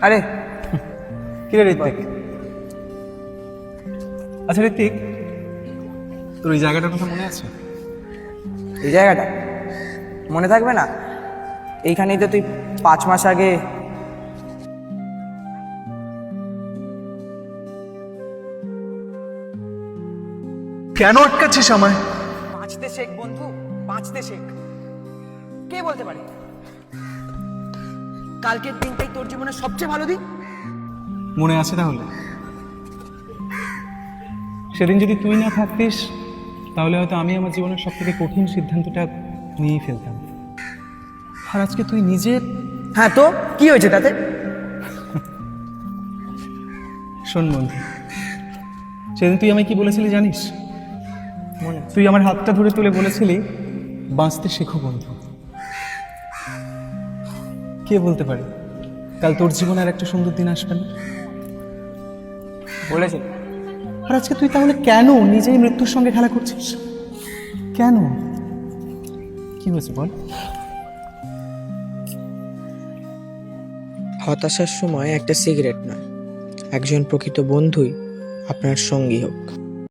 আরে কি রে ঋত্বিক? আচ্ছা ঋত্বিক, তোর এই জায়গাটার কথা মনে আছে? এই জায়গাটা মনে থাকবে না? এইখানেই তো তুই 5 মাস আগে কেন আটকাচ্ছিস আমায়? বাঁচতে শেখ বন্ধু, বাঁচতে শেখ। কে বলতে পারে কালকের দিনটাই তোর জীবনের সবচেয়ে ভালো দিন? মনে আছে তাহলে? সেদিন যদি তুই না থাকতিস তাহলে হয়তো আমি আমার জীবনের সব থেকে কঠিন সিদ্ধান্তটা নিয়েই ফেলতাম। আর আজকে তুই নিজে। হ্যাঁ, তো কি হয়েছে তাতে? শোন বন্ধু, সেদিন তুই আমায় কি বলেছিলি জানিস? তুই আমার হাতটা ধরে তুলে বলেছিলি, বাঁচতে শেখো বন্ধু। কে বলতে পারে কাল তোর জীবনে আর একটা সুন্দর দিন আসবে না? বলেছে। আর আজকে তুই তাহলে কেন নিজেই মৃত্যুর সঙ্গে খেলা করছিস? কেন? কি হয়েছে বল? হতাশার সময় একটা সিগারেট নয়, একজন প্রকৃত বন্ধুই আপনার সঙ্গী হোক।